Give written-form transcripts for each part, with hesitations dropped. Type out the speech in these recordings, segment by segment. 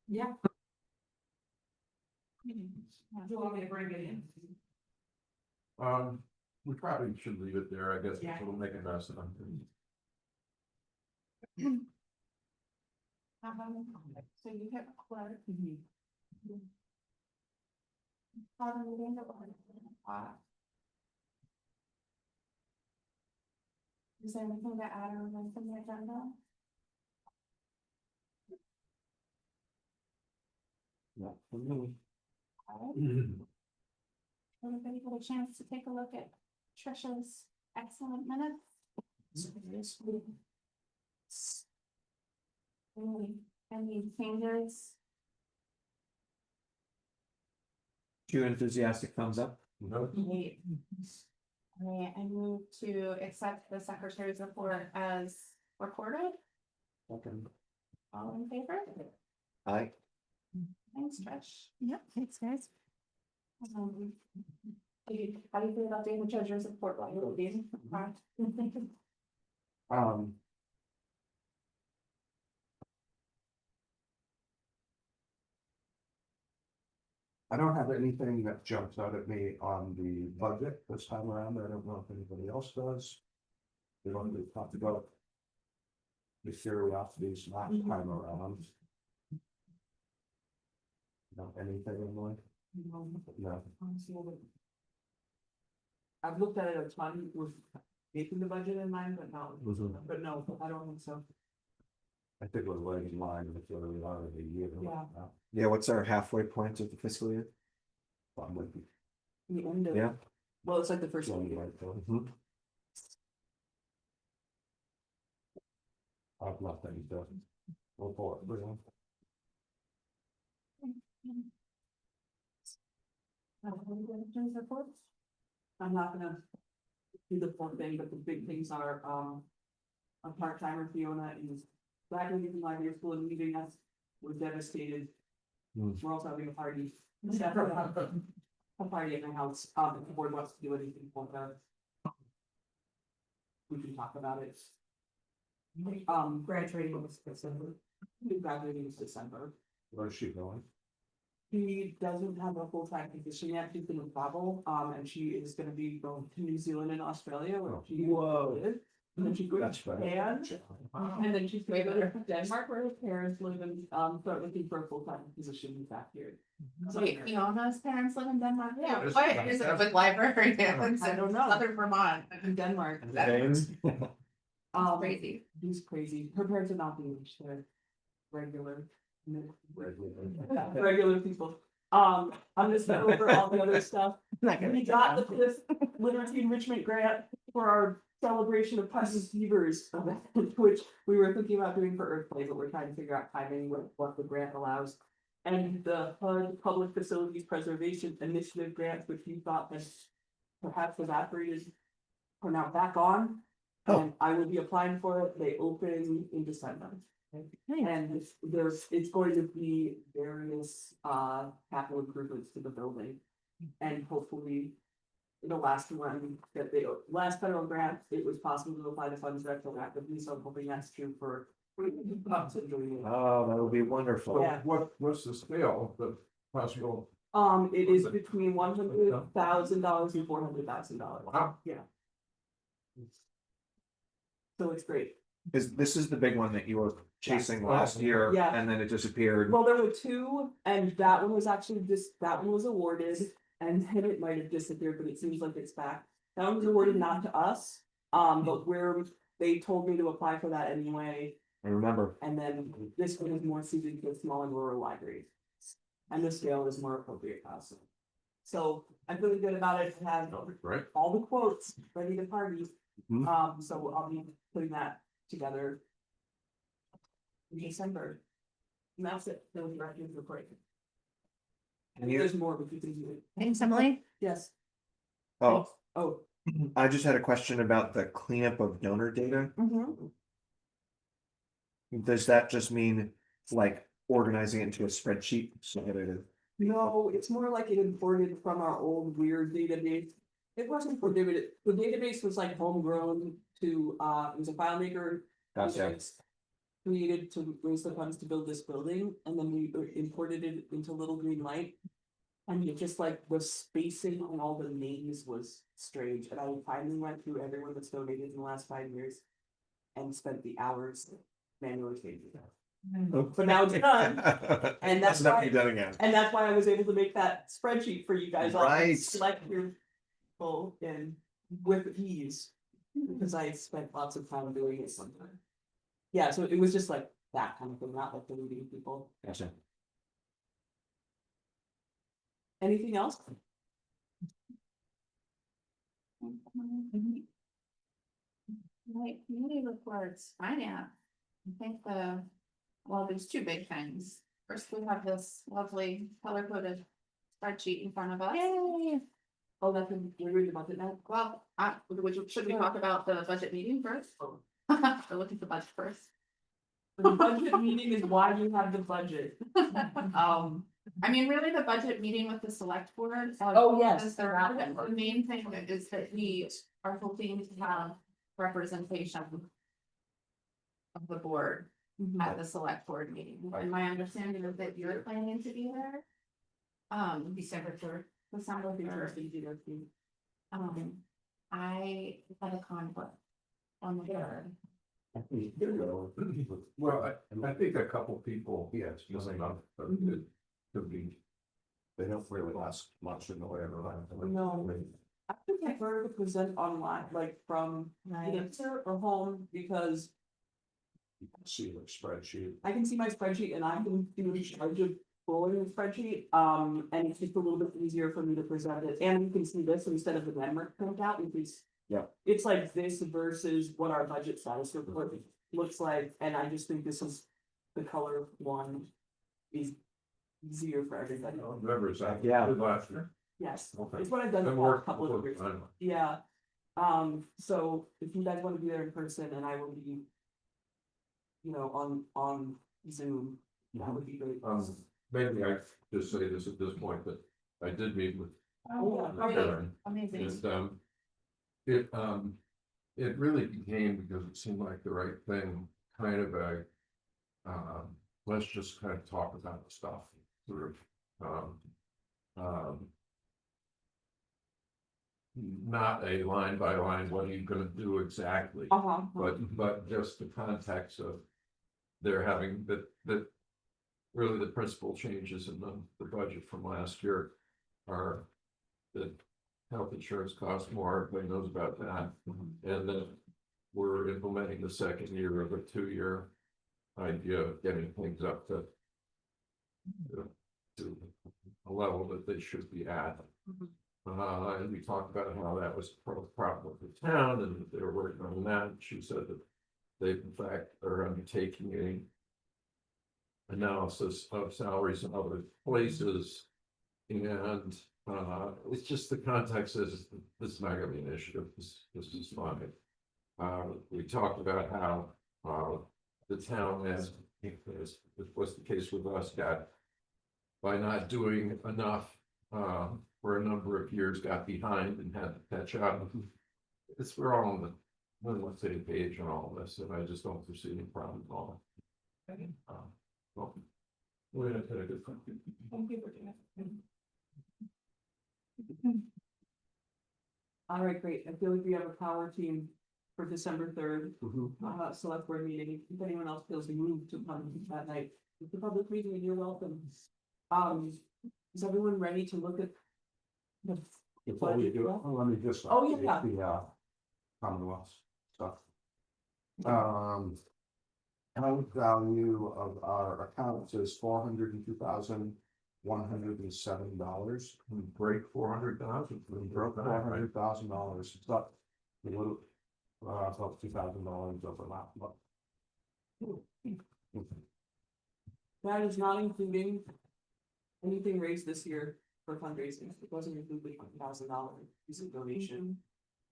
Yeah. Do you want me to bring it in? We probably should leave it there, I guess, Yeah. it'll make a mess of them. So you have clerk. Is there anything to add or remove from the agenda? Not for me. Everybody get a chance to take a look at Trisha's excellent minutes? Any changes? Two enthusiastic thumbs up. No. I move to accept the secretary's report as recorded. Okay. All in favor? Aye. Thanks, Trish. Yep, thanks, guys. How do you feel about doing the treasurer's report while you're leaving? I don't have anything that jumps out at me on the budget this time around, I don't know if anybody else does. We don't really talk about the curiosities last time around. No, anything in mind? No. I've looked at it a ton with making the budget in mind, but no, I don't think so. I think we're right in line with where we are the year. Yeah. Yeah, what's our halfway point of the fiscal year? I'm with you. The end of, Yeah. well, it's like the first one. Mhm. I've nothing to report, really. I'm not gonna do the full thing, but the big things are, a part-timer Fiona is graduating from library school and leaving us. We're devastated. Hmm. We're also having a party. A party at my house, if the board wants to do anything for her. We can talk about it. Graduating was December. Graduating is December. Where's she going? She doesn't have a full-time position yet, she's gonna travel, and she is gonna be going to New Zealand and Australia, where she. Whoa. lives. And then she's going That's to better. Japan, and then she's going to go to Denmark where her parents live and, start looking for a full-time position back here. So, Wait, Fiona's parents live in Denmark? Yeah, There's- what is it with librarians I don't in know. Southern Vermont? In Denmark. That's Um, crazy. He's crazy, her parents are not English, they're regular. Regular people. I'm just gonna go over all the other stuff. We got the fifth literacy enrichment grant for our celebration of Putney's Beavers event, which we were thinking about doing for Earth Day, but we're trying to figure out timing with what the grant allows. And the HUD Public Facilities Preservation Initiative grant, which we thought has perhaps evaporated, are now back on. And I will be applying for it. They open in December. And it's going to be various capital improvements to the building. And hopefully. The last one that last federal grant, it was possible to apply the funds retroactively, so I'm hoping that's true for. Oh, that would be wonderful. So Yeah. what's the scale, the possible? It is between $100,000 and $400,000. Wow. Yeah. So it's great. This is the big one that you were chasing last year, Yeah. and then it disappeared. Well, there were two, and that one was actually that one was awarded, and then it might have disappeared, but it seems like it's back. That one was awarded not to us, but they told me to apply for that anyway, I remember. and then this one is more suited to small and rural libraries. And the scale is more appropriate also. So I'm really good about it, I have Right? all the quotes ready to party. Mhm. So I'll be putting that together. In December. And that's it, that was the record report. And you- there's more, but you can do it. Thanks, Emily. Yes. Oh, Oh. I just had a question about the cleanup of donor data. Mhm. Does that just mean like organizing it into a spreadsheet? So that it is. No, it's more like it imported from our old weird database. It wasn't prohibited, the database was like homegrown to, it was a FileMaker. Gotcha. database. created to raise the funds to build this building, and then we imported it into Little Green Light. And it just like the spacing on all the names was strange, and I finally went through everyone that's donated in the last 5 years. And spent the hours manually changing that. But now it's done, and that's Never why- be done again. and that's why I was able to make that spreadsheet for you guys. all, and Right. Select your people and with ease, because I spent lots of time doing it sometimes. Yeah, so it was just like that kind of thing, not like deleting people. Gotcha. Anything else? Right, community reports, finance. I think well, there's two big things. First, we have this lovely color coded spreadsheet in front of us. Yay! Oh, that's when we're reading about it now. Well, should we talk about the budget meeting first? Oh. Or look at the budget first? The budget meeting is why you have the budget. I mean, really, the budget meeting with the select board. Oh, yes, is that one. The main thing is that we are hoping to have representation of the board at the select board meeting, and my understanding is that you're planning to be there. December 3rd. December 3rd. I had a conflict on the 3rd. Well, I think a couple people, yes, just enough, but it could be. They don't really last much in the way of. No. I would prefer to present online, like from answer or home, because You can see the spreadsheet. I can see my spreadsheet and I can do the charge of pulling the spreadsheet. And it's just a little bit easier for me to present it, and you can see this instead of the memory printout, because Yeah. it's like this versus what our budget status report looks like, and I just think this is the color one is easier for everybody. Remember, is that? Yeah. Last year. Yes, Okay. it's what I've done the That past worked. couple of years. Yeah, so if you guys wanna be there in person and I will be. You know, on Zoom, that would be great. Maybe I just say this at this point, but I did meet with Oh, yeah. Karen. Amazing. And it really became, because it seemed like the right thing, kind of a. Let's just kind of talk about the stuff, sort of. Not a line by line, what are you gonna do exactly? Uh-huh. But just the context of. They're having that. Really, the principal changes in the budget from last year are. That health insurance costs more, everybody knows about that. And then we're implementing the second year of a 2-year idea of getting things up to a level that they should be at. And we talked about how that was a problem with the town and that they were working on that. She said that they in fact are undertaking a analysis of salaries in other places. And it's just the context is this is not gonna be an issue. This is fine. We talked about how the town, as was the case with us, got by not doing enough for a number of years, got behind and had to catch up. We're all on the same page on all this, and I just don't foresee any problem at all. Well, we're gonna take a good. Thank you for doing it. All right, great. I feel like we have a power team for December 3rd, select board meeting. If anyone else feels moved to come that night, it's a public meeting and you're welcome. Is everyone ready to look at? The Before we do it, let me just. Oh, yeah. The Commonwealth stuff. Account value of our accounts is $402,107. We break 400,000. We broke $400,000. It's up a little, about $2,000 over last month. That is not including anything raised this year for fundraising. It wasn't including $1,000 recent donation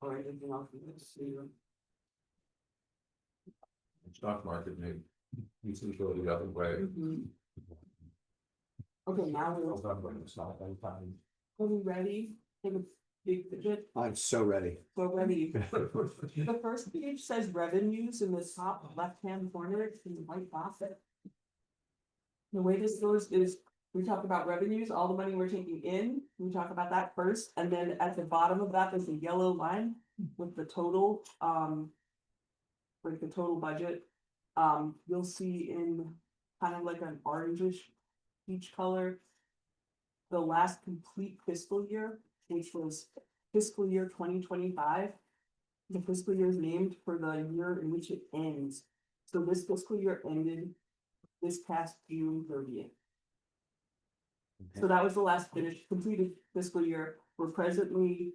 or anything else in this year. Stock market may usually go the other way. Okay, now we're, November, it's not that time. are we ready for the big budget, I'm so ready. so ready. The first page says revenues in the top left-hand corner, it's in the white box. The way this goes is, we talk about revenues, all the money we're taking in, we talk about that first, and then at the bottom of that is a yellow line with the total, like the total budget. You'll see in kind of like an orangish peach color, the last complete fiscal year, which was fiscal year 2025. The fiscal year is named for the year in which it ends. So this fiscal year ended this past June 30th. So that was the last finished, completed fiscal year. We're presently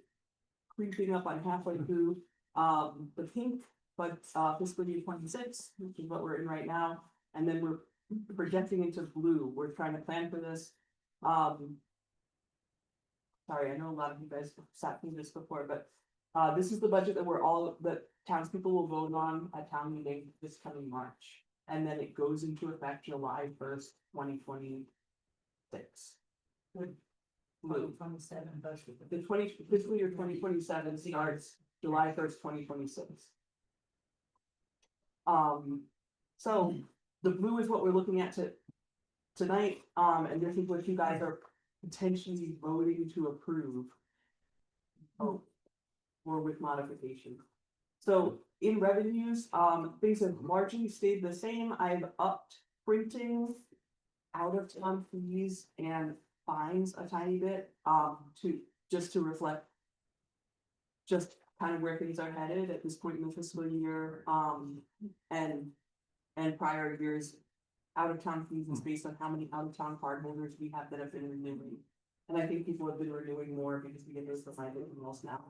creeping up on halfway through, the pink, but, fiscal year 26, which is what we're in right now. And then we're projecting into blue. We're trying to plan for this. Sorry, I know a lot of you guys have sat through this before, but, this is the budget that townspeople will vote on at town meeting this coming March. And then it goes into effect July 1st, 2026. Blue. 27 budget. The fiscal year 2027 starts July 1st, 2026. So the blue is what we're looking at tonight, and this is what you guys are potentially voting to approve. Oh, or with modification. So in revenues, things have largely stayed the same. I've upped printing, out of town fees and fines a tiny bit, to reflect just kind of where things are headed at this point in the fiscal year, and prior years. Out of town fees is based on how many out of town cardholders we have that have been renewing. And I think people have been renewing more because we get those reminded emails now.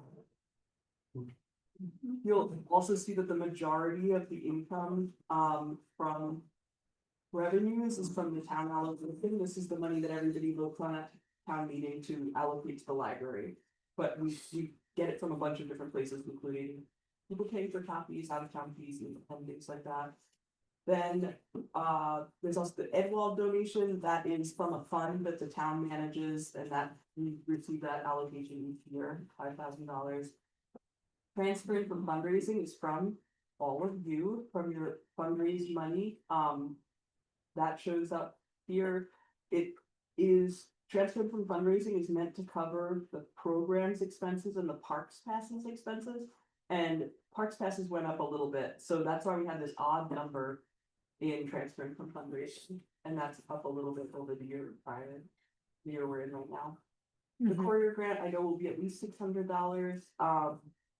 You'll also see that the majority of the income, from revenues is from the town allocation. This is the money that everybody votes on at town meeting to allocate to the library. But we get it from a bunch of different places, including people paying for copies, out of town fees, and things like that. Then, there's also the Edwald donation, that is from a fund that the town manages, and that we receive that allocation each year, $5,000. Transferring from fundraising is from all of you, from your fundraised money, that shows up here. It is transferred from fundraising is meant to cover the program's expenses and the parks passes expenses. And parks passes went up a little bit, so that's why we had this odd number in transferring from fundraising, and that's up a little bit over the year prior, the year we're in right now. The courier grant, I know, will be at least $600,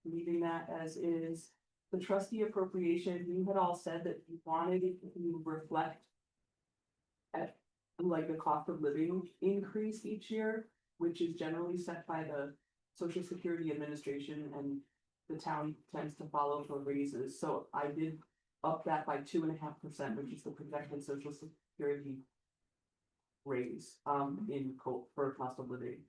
leaving that as is. The trustee appropriation, you had all said that you wanted it to reflect at like the cost of living increase each year, which is generally set by the Social Security Administration, and the town tends to follow for raises. So I did up that by 2.5%, which is the projected Social Security raise, for cost of living.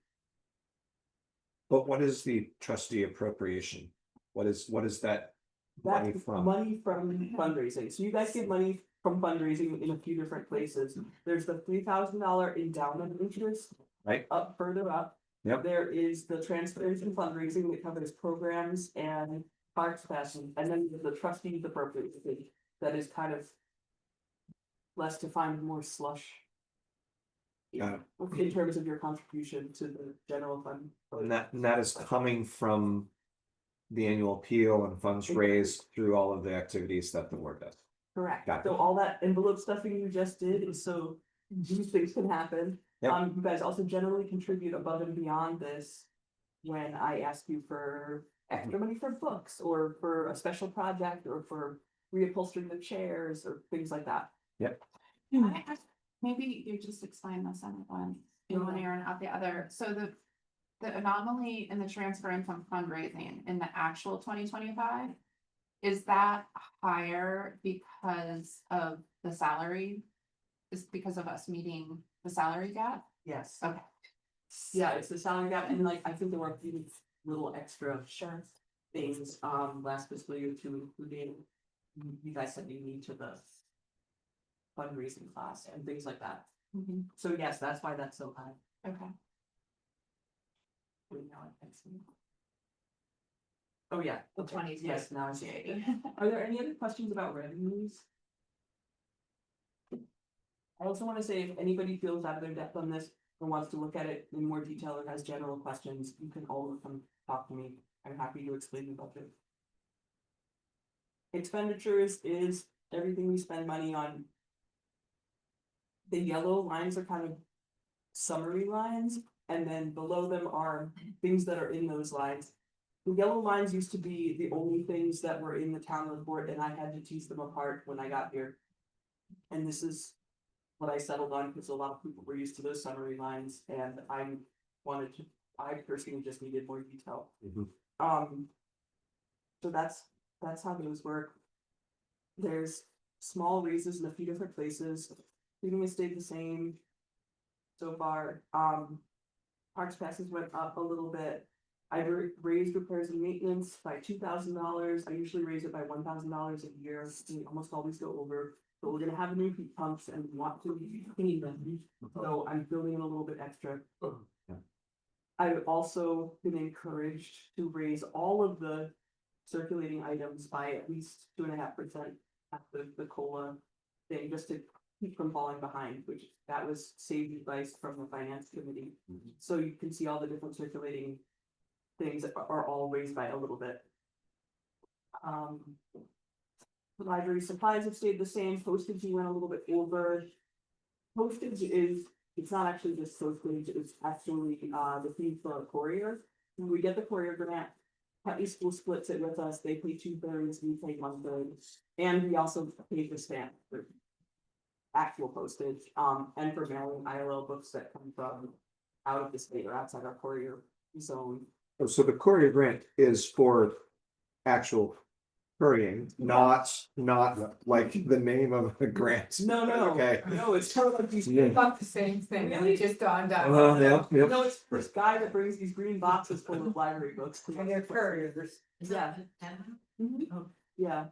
But what is the trustee appropriation? What is that money That's from? money from fundraising. So you guys get money from fundraising in a few different places. There's the $3,000 endowment interest. Right. Up further up. Yep. There is the transfers and fundraising that covers programs and parks passion, and then the trustees appropriation that is kind of less defined, more slush. Got In terms of your contribution to the general fund. And that is coming from the annual appeal and funds raised through all of the activities that the board does. Correct. Got it. So all that envelope stuffing you just did is so these things can happen. Yep. You guys also generally contribute above and beyond this when I ask you for extra money for books or for a special project or for reupholstering the chairs or things like that. Can I ask, maybe you just explain this in one ear and out the other. So the anomaly in the transfer income fundraising in the actual 2025, is that higher because of the salary? Is because of us meeting the salary gap? Yes. Okay. Yeah, it's the salary gap, and like I think there were a few little extra things last fiscal year too, including you guys said you need to the fundraising class and things like that. Mhm. So yes, that's why that's so high. Okay. We know it, thanks. Oh, yeah. The Okay. 20s. Yes, now I see. Are there any other questions about revenues? I also want to say, if anybody feels out of their depth on this or wants to look at it in more detail or has general questions, you can always come talk to me. I'm happy to explain the budget. Expenditures is everything we spend money on. The yellow lines are kind of summary lines, and then below them are things that are in those lines. The yellow lines used to be the only things that were in the town report, and I had to tease them apart when I got here. And this is what I settled on, because a lot of people were used to those summary lines, and I personally just needed more detail. Mhm. So that's how those work. There's small raises in a few different places. Cleaning has stayed the same so far. Parks passes went up a little bit. I raised repairs and maintenance by $2,000. I usually raise it by $1,000 a year. We almost always go over, but we're gonna have new heat pumps and want to clean them. So I'm building in a little bit extra. I've also been encouraged to raise all of the circulating items by at least 2.5% at the COLA thing, just to keep from falling behind, which that was saved advice from the finance committee. So you can see all the different circulating things are all raised by a little bit. The library supplies have stayed the same. Postage we went a little bit over. Postage is, it's not actually just postage, it's actually the fee for our courier. When we get the courier grant, Putney School splits it with us. They pay 2/3, we pay 1/3, and we also pay for stamp for actual postage, and for mailing ILL books that come from out of the state or outside our courier zone. Oh, so the courier grant is for actual couriering, not like the name of the grant. No, Okay. no, it's kind of like these. Yeah. About the same thing, Really? we just dawned out. Yeah. No, it's this guy that brings these green boxes full of library books. to And they're us. couriers. Yeah. Yeah,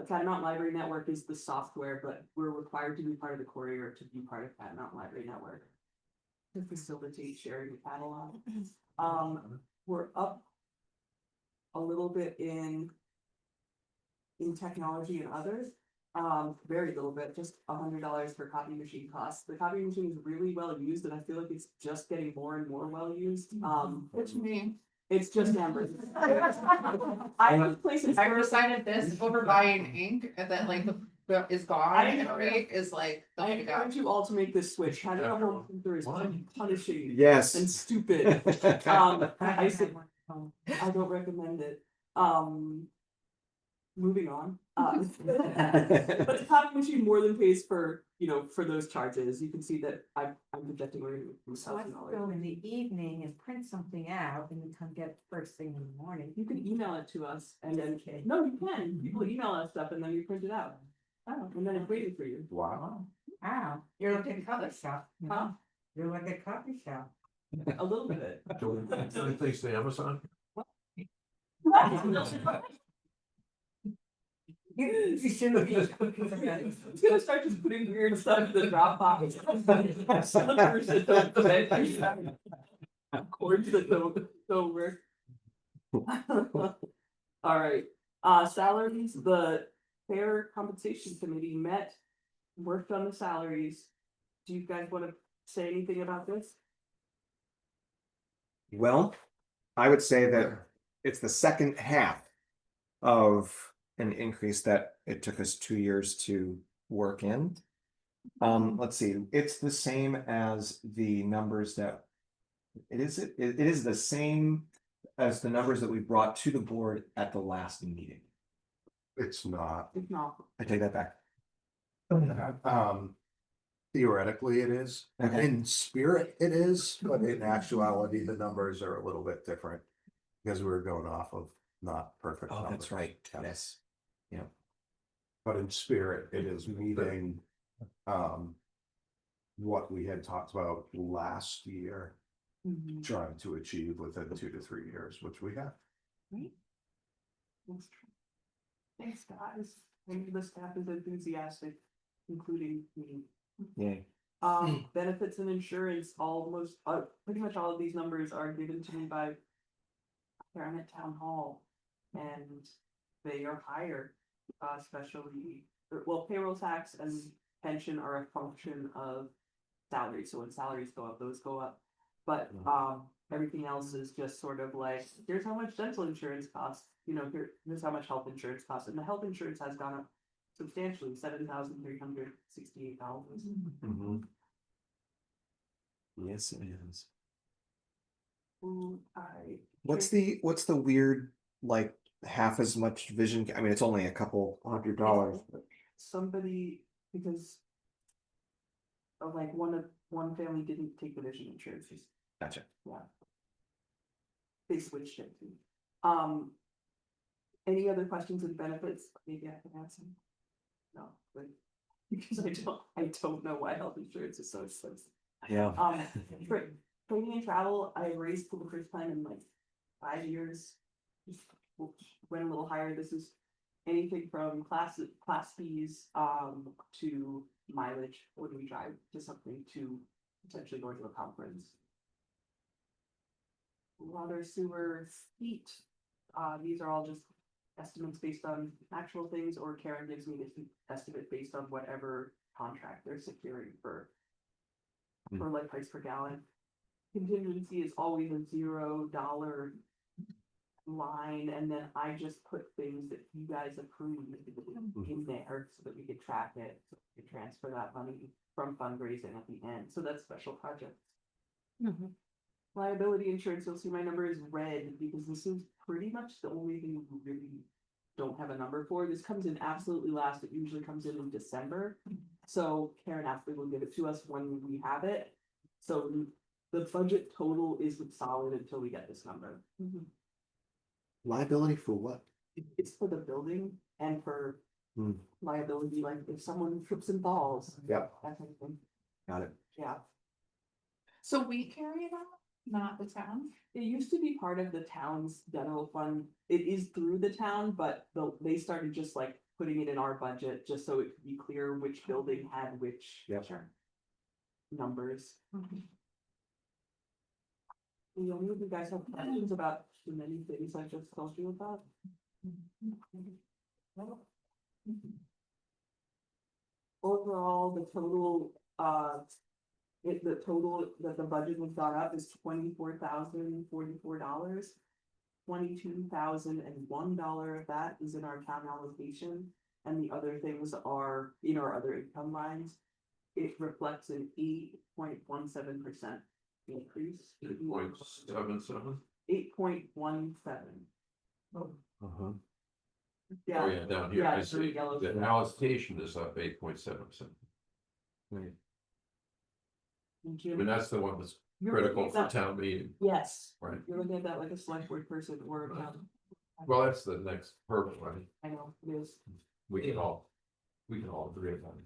Cat Mountain Library Network is the software, but we're required to be part of the courier to be part of Cat Mountain Library Network. To facilitate sharing the catalog. We're up a little bit in technology and others. Very little bit, just $100 for copy machine costs. The copy machine is really well used, and I feel like it's just getting more and more well used. Which means, It's just numbers. I have places I've where decided this over buying ink and that like is gone in a week is like the I way to go. encourage you all to make this switch. Having a home printer is punishing Yes. and stupid. I said, I don't recommend it. Moving on. But the copy machine more than pays for, for those charges. You can see that I'm projecting we're gonna So I can go in the evening and print something out and you come get it first thing in the morning. You can email it to us and then, Okay. no, you can. People email us stuff and then you print it out. Oh, And then it's waiting for you. Wow. wow, you're like a coffee shop. Huh? You're like a coffee shop. A little bit. Thanks to Amazon. You shouldn't be. It's gonna start just putting weird stuff in the Dropbox. Cylinders that don't fit. Cords that don't work. Alright, salaries, the fair compensation committee met, worked on the salaries. Do you guys wanna say anything about this? Well, I would say that it's the second half of an increase that it took us 2 years to work in. Let's see, it's the same as the numbers that it is the same as the numbers that we brought to the board at the last meeting. It's not. If not, I take that back. Theoretically, it is. Okay. In spirit, it is, but in actuality, the numbers are a little bit different. Because we're going off of not perfect. Oh, that's numbers. right. Yeah. Yes. But in spirit, it is meeting, what we had talked about last year, trying to achieve within 2 to 3 years, which we have. that's true. Thanks, guys. And the staff is enthusiastic, including me. Yeah. Benefits and insurance, almost, pretty much all of these numbers are given to me by Karen at Town Hall. and they are higher, especially, well, payroll tax and pension are a function of salary, so when salaries go up, those go up. But, everything else is just sort of like, here's how much dental insurance costs, here's how much health insurance costs, and the health insurance has gone up substantially, $7,368. Mhm. Yes, it is. What's the weird, like, half as much vision, I mean, it's only a couple $100, but Somebody, because of like one family didn't take the vision insurance, gotcha. they switched it to. Any other questions and benefits? Maybe I can answer. No, but because I don't know why health insurance is so expensive. Yeah. For training and travel, I raised for the first time in like 5 years. Just went a little higher. This is anything from class fees, to mileage when we drive to something to potentially going to a conference. Water, sewer, heat, these are all just estimates based on actual things, or Karen gives me this estimate based on whatever contract they're securing for like price per gallon. Contingency is always a $0 line, and then I just put things that you guys approve in there so that we could track it, so we could transfer that money from fundraising at the end, so that's special projects. Liability insurance, you'll see my number is red because this is pretty much the only thing we really don't have a number for. This comes in absolutely last. It usually comes in December. So Karen Ashley will give it to us when we have it. So the budget total isn't solid until we get this number. Liability for what? It's for the building and for Hmm. liability, like if someone trips and falls. Yep. That kind of thing. Got it. Yeah. So we carry it out, not the town? It used to be part of the town's general fund. It is through the town, but they started just like putting it in our budget, just so it could be clear which building had which. Yep. Numbers. The only of you guys have questions about the many things I just told you about? Overall, the total, the total that the budget was got up is $24,044. $22,001 of that is in our town allocation, and the other things are in our other income lines. It reflects an 8.17% increase. 8.77. 8.17. Uh-huh. Yeah. Oh, yeah, down here, Yeah, I it's in see, yellow. the allocation is up 8.7%. Right. And I Jim, mean, that's the one that's you're critical looking for at that- town meeting, Yes, right? you're looking at that like a select board person or a town. Well, that's the next hurdle, right? I know, it is. We can all agree on it.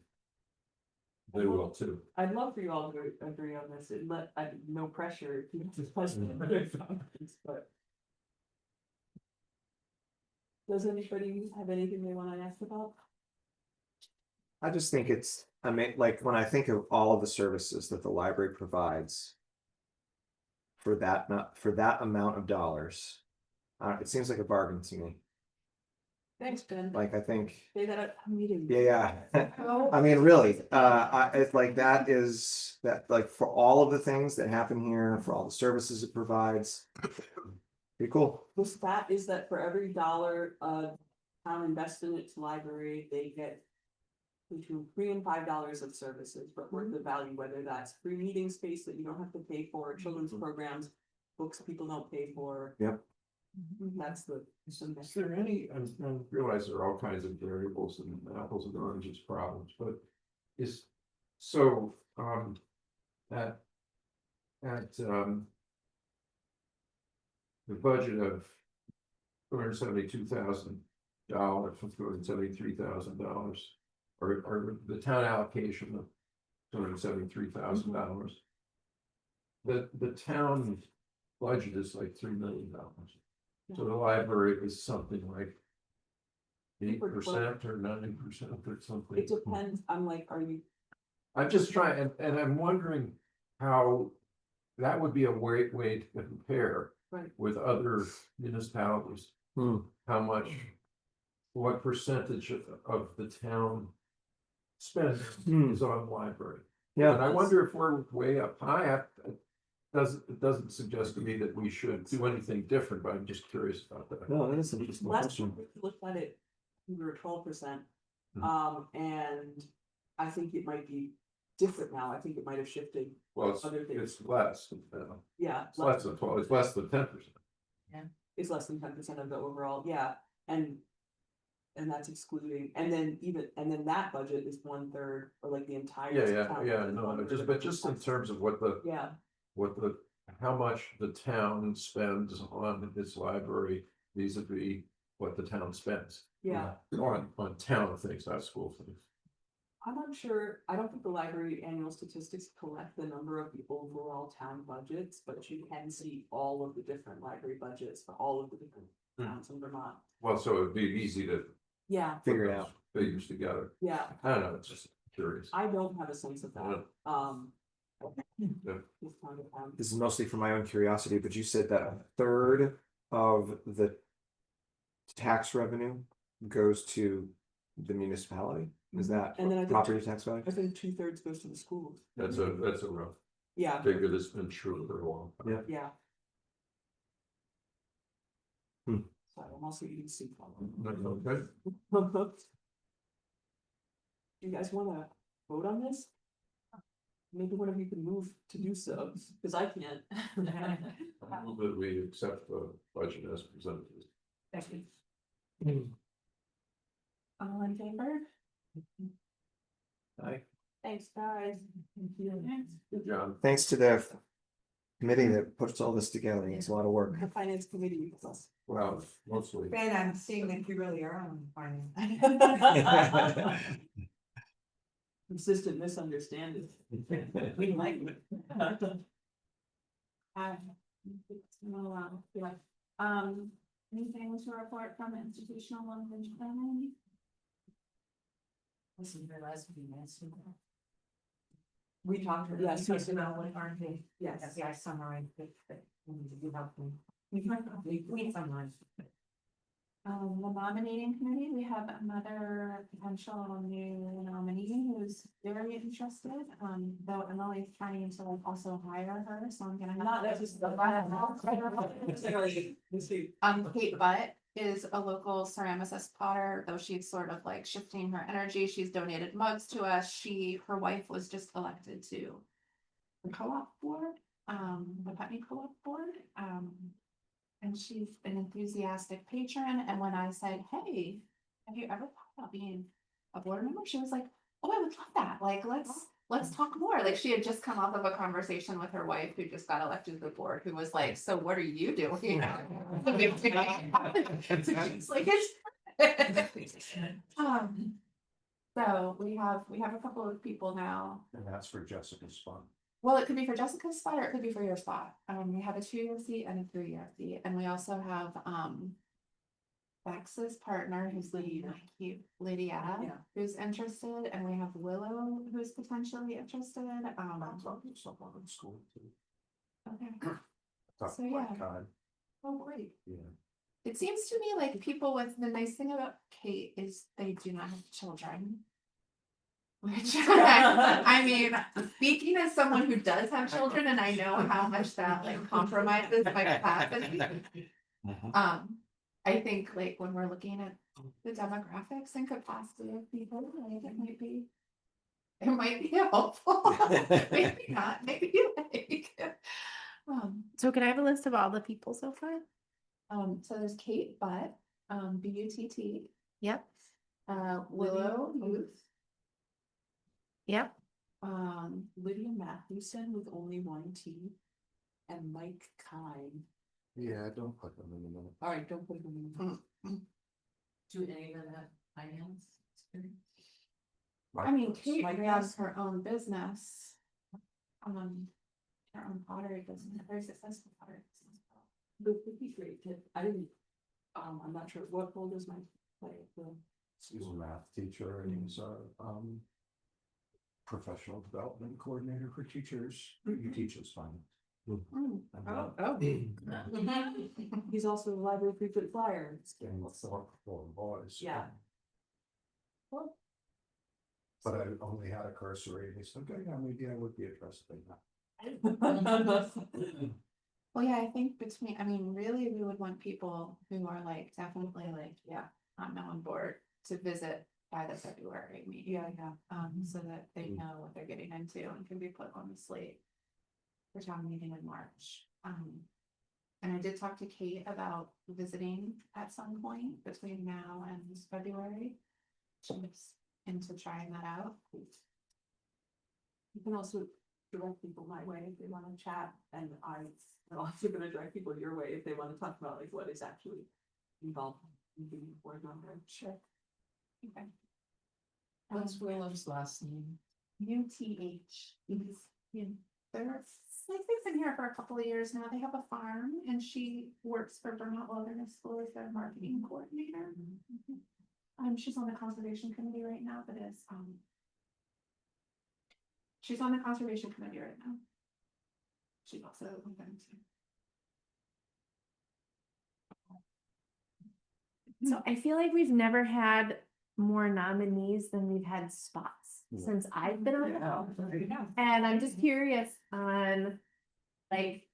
They will too. I'd love for you all to agree on this, and no pressure. If you just but. Does anybody have anything they wanna ask about? I just think I mean, like, when I think of all of the services that the library provides for that amount of dollars, it seems like a bargain to me. Thanks, Ben. Like, I think, Say that at a meeting. yeah. I mean, really, it's like that, like, for all of the things that happen here, for all the services it provides. Pretty cool. The stat is that for every dollar town invests in its library, they get between $3 and $5 of services, but worth the value, whether that's free meeting space that you don't have to pay for, children's programs, books people don't pay for. Yep. That's the. Is there any, I realize there are all kinds of variables and apples and oranges problems, but at the budget of $272,000 from $273,000, or the town allocation of $273,000. The town budget is like $3 million. So the library is something like 8% or 9% or something. It depends, I'm like, I'm just trying, and I'm wondering how that would be a way to compare Right. with other municipalities. Hmm. how much, what percentage of the town spend Hmm. is on library. Yeah. And I wonder if we're way up high, it doesn't suggest to me that we should do anything different, but I'm just curious about that. No, that is an interesting Last year, question. we looked at it, we were 12%. Mhm. And I think it might be different now. I think it might have shifted. Well, it's Other things. it's less, Yeah. it's less than 12, it's less than 10%. It's less than 10% of the overall, yeah, and. And that's excluding, and then that budget is 1/3, or like the entire. Yeah, town yeah, budget is no, 1/3 just, of but the just in tax. terms of Yeah, how much the town spends on its library vis-a-vis what the town spends. yeah, On town things, not school things. I'm not sure, I don't think the library annual statistics collect the number of the overall town budgets, but you can see all of the different library budgets for all of the different towns in Vermont. Well, so it'd be easy to Yeah, put Figure it those out. figures together. yeah, I don't know, it's just curious. I don't have a sense of that, Yeah. it's kind of, This is mostly for my own curiosity, but you said that a third of the tax revenue goes to the municipality? Is that And then I think- property tax value? I think 2/3 goes to the schools. That's a rough Yeah, figure that's been true for a long time. Yeah. yeah. Hmm. So I'm also eating soup. Okay. Do you guys wanna vote on this? Maybe one of you can move to do so, because I can't. A little bit, we accept the budget as presented. All in favor? Aye. Thanks, guys. Good job. Thanks to the committee that puts all this together. It's a lot of work. The finance committee plus. Well, mostly. Ben, I'm seeing that you really are on finance. Consistent misunderstanding. We like it. Anything to report from institutional long-range planning? Listen to your last meeting, that's. We talked, yes, Yes, about what aren't they? yes. Yeah, I summarized it, but you helped me. We summarized. The nominating committee, we have another potential new nominee who's very interested, though Emily's trying to also hire her, so I'm gonna have. Not necessarily. Kate Butt is a local ceramicist potter, though she's sort of like shifting her energy. She's donated mugs to us. Her wife was just elected to the co-op board, the Putney co-op board. And she's an enthusiastic patron. And when I said, hey, have you ever thought about being a board member? She was like, oh, I would love that. Like, let's talk more. Like, she had just come off of a conversation with her wife who just got elected to the board, who was like, so what are you doing? So she's like, so we have a couple of people now. And that's for Jessica's fund. Well, it could be for Jessica's spot or it could be for your spot. We have a 2-year seat and a 3-year seat, and we also have Bex's partner, who's Lydia, Yeah. who's interested, and we have Willow, who's potentially interested. I'm talking to someone in school too. Okay. Talk So, yeah. part-time, Oh, great. yeah. It seems to me like people with the nice thing about Kate is they do not have children. Which I mean, speaking as someone who does have children, and I know how much that like compromises my capacity. I think like when we're looking at the demographics and capacity of people, like it might be helpful. Maybe not, maybe like. So can I have a list of all the people so far? So there's Kate Butt, BUTT, Yep, Willow Youth, yep. Lydia Mathewson with only one T. And Mike Kine. Yeah, don't put them in the minute. All right, don't put them in. Do any of that finance experience? I mean, Kate Mike has has- her own business. Her own pottery business, a very successful pottery business. But would be great to, I didn't, I'm not sure, what role does Mike play? He's a math teacher and he's a professional development coordinator for teachers. He teaches finance. He's also a library frequent flyer. For boys. Yeah. But I only had a cursory, and he said, okay, yeah, maybe I would be interested in that. Well, yeah, I think between, I mean, really, we would want people who are like, definitely like, yeah, I'm now on board to visit by the February meeting. Yeah. So that they Mm. know what they're getting into and can be put on the slate for town meeting in March. And I did talk to Kate about visiting at some point between now and February. She's into trying that out. You can also direct people my way if they want to chat, and I'm also gonna direct people your way if they want to talk about like what is actually involved in being a board member. Sure. Okay. What's Willow's last name? UTH. Yeah. They're, like, they've been here for a couple of years now. They have a farm and she works for Vermont Wilderness School as their marketing coordinator. She's on the conservation committee right now, but she's on the conservation committee right now. She's also. So I feel like we've never had more nominees than we've had spots Yeah. since I've been on. Yeah. And I'm just curious on, like,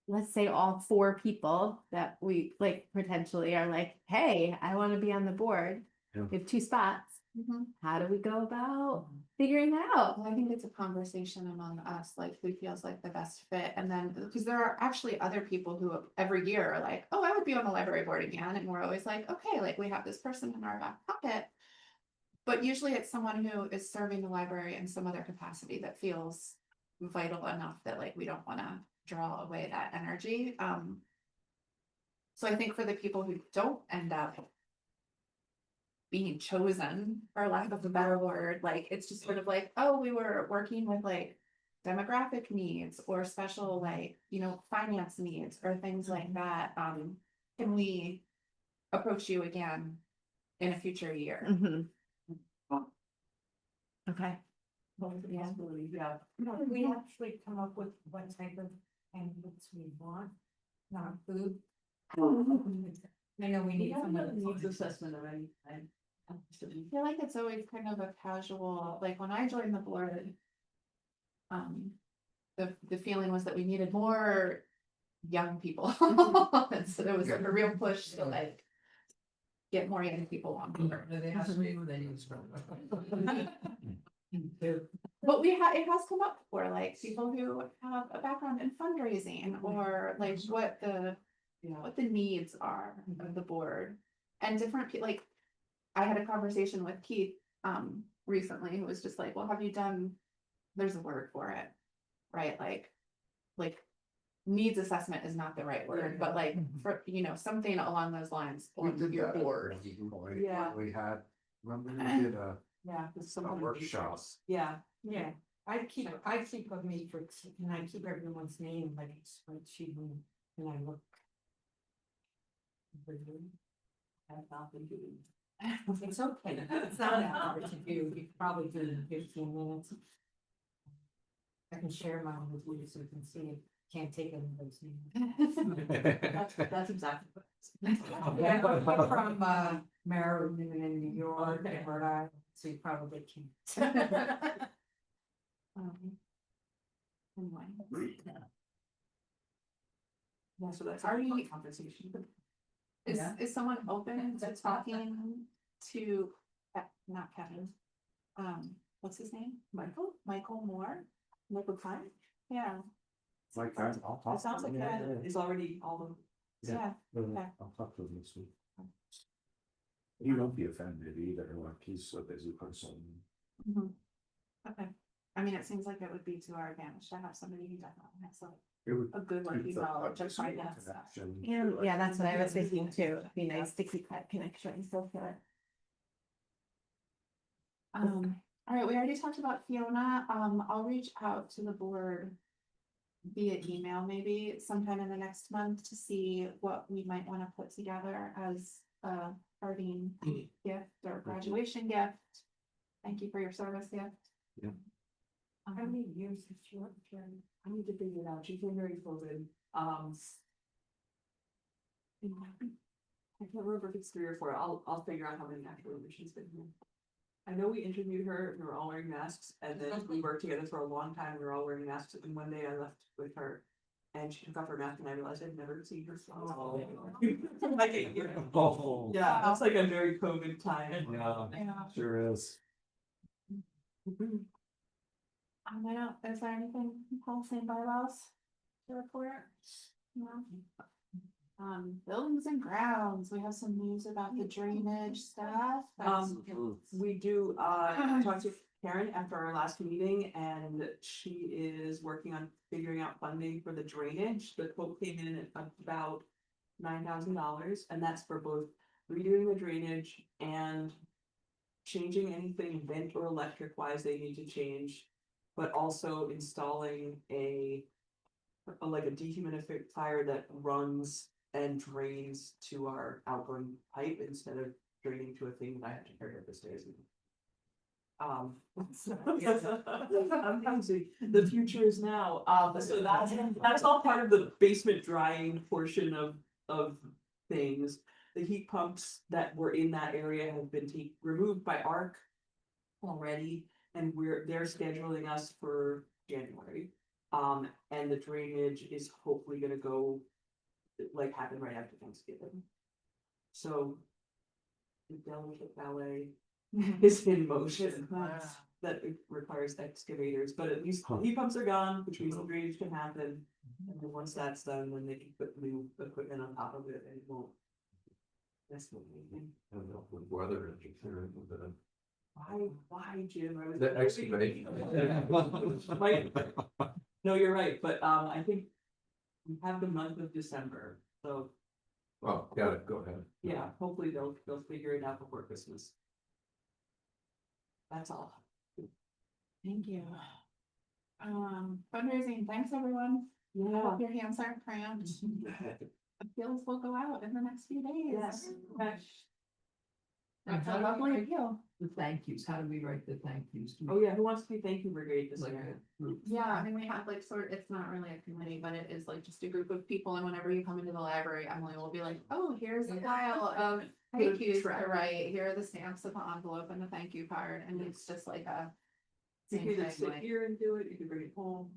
let's say all 4 people that we like potentially are like, hey, I want to be on the board. Yeah. We have 2 spots. Mhm. How do we go about figuring that out? Well, I think it's a conversation among us, like who feels like the best fit, and then, because there are actually other people who every year are like, oh, I would be on the library board again, and we're always like, okay, like we have this person in our back pocket. But usually it's someone who is serving the library in some other capacity that feels vital enough that like we don't want to draw away that energy. So I think for the people who don't end up being chosen, for lack of a better word, like it's just sort of like, oh, we were working with like demographic needs or special, like, finance needs or things like that. Can we approach you again in a future year? Mhm. Okay. Yeah. Yeah. Did we actually come up with what type of candidates we want? Not food? I know we We need haven't someone. done a needs assessment of any kind. I feel like it's always kind of a casual, like when I joined the board. The feeling was that we needed more young people. And so there was like a real push to like. Get more young people on board. They asked me what they need. But it has come up for like people who have a background in fundraising or like what the needs are of the board. And different people, like, I had a conversation with Keith, recently, who was just like, well, have you done, there's a word for it, right? Like needs assessment is not the right word, but like, for, something along those lines We on did your that. board. Yeah. We had, remember we did Yeah. a workshop. Yeah. Yeah, I keep a matrix and I keep everyone's name like it's spreadsheet and I look. I've not been doing. It's okay, it's not that hard to do, you can probably do it in 15 minutes. I can share mine with you so you can see it, can't take anybody's name. That's exactly. Yeah, I'm from Maryland and in New York and Rhode Island, so you probably can't. Anyway. Yeah, so that's Are our you- conversation. Is someone open to talking to, not Kevin? What's his name? Michael Moore? Michael Klein? Yeah, Like, I'll talk. It sounds like that is already all of. yeah. Okay. I'll talk to him this week. He won't be offended either, like he's a busy person. Mhm. Okay, I mean, it seems like it would be to our advantage to have somebody who definitely has It would a good working keep the knowledge of budget finance stuff. connection. And yeah, that's what I was thinking too. It'd be nice to keep that connection so far. All right, we already talked about Fiona. I'll reach out to the board via email, maybe sometime in the next month to see what we might want to put together as a parting gift or graduation gift. Thank you for your service gift. Yeah. How many years has she worked here? I need to figure it out. She's been very COVID. I can't remember if it's 3 or 4. I'll figure out how many actually she's been here. I know we interviewed her and we were all wearing masks, and then we worked together for a long time. We were all wearing masks, and one day I left with her. And she took off her mask and I realized I'd never seen her smile. Like a year. Oh. Yeah, that's like a very COVID time. Yeah, sure is. I don't, is there anything in policy and bylaws to report? No. Buildings and grounds, we have some news about the drainage stuff. We do, talk to Karen after our last meeting, and she is working on figuring out funding for the drainage. The quote came in at about $9,000, and that's for both redoing the drainage and changing anything vent or electric wise they need to change, but also installing like a dehumidifier that runs and drains to our outgoing pipe instead of draining to a thing that I have to carry up the stairs. Amazing. The future is now. So that's all part of the basement drying portion of things. The heat pumps that were in that area have been removed by ARC already, and they're scheduling us for January. And the drainage is hopefully gonna go happen right after Thanksgiving. So the delicate ballet is in motion. That requires excavators, but at least the heat pumps are gone, which means the drainage can happen. And then once that's done, then they can put new equipment on top of it and it won't. That's what we think. And with weather interfering with the. Why, Jim? I was The excavation. No, you're right, but I think we have the month of December, so Oh, got it, go ahead. yeah, hopefully they'll figure it out before Christmas. That's all. Thank you. Fundraising, thanks everyone. I Yeah. hope your hands aren't cramped. Appeals will go out in the next few days. Yes. That's a lovely appeal. The thank yous, how do we write the thank yous? Oh, yeah, who wants to be thank you brigade this Like year? a group. Yeah, I mean, we have like it's not really a committee, but it is like just a group of people, and whenever you come into the library, Emily will be like, oh, here's a pile of thank yous to write, here are the stamps of the envelope and the thank you card, and it's just like a. You same can either thing, sit like- here and do it, you can bring it home.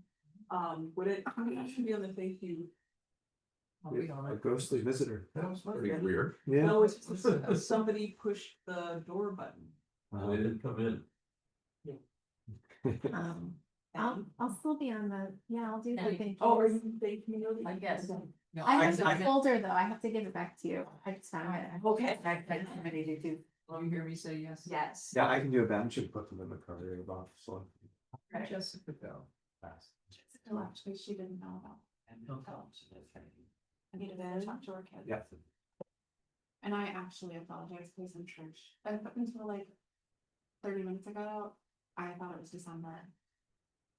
Would it should be on the thank you? I'll be on A it. ghostly visitor. That was pretty weird. Yeah. No, it's just somebody pushed the door button. They didn't come in. I'll still be on I'll do the Thank- thank Oh, are yous. you thank me? I guess. No, I have I- the folder though, I have to give it back to you, I just found it. Okay. Committee to do. Will you hear me say yes? Yes. Yeah, I can do a bench and put them in the courier box, so. Jessica go. Jessica, actually, she didn't know about. I needed to talk to her kids. Yeah. And I actually apologize, please, in church. Up until like 30 minutes ago, I thought it was December.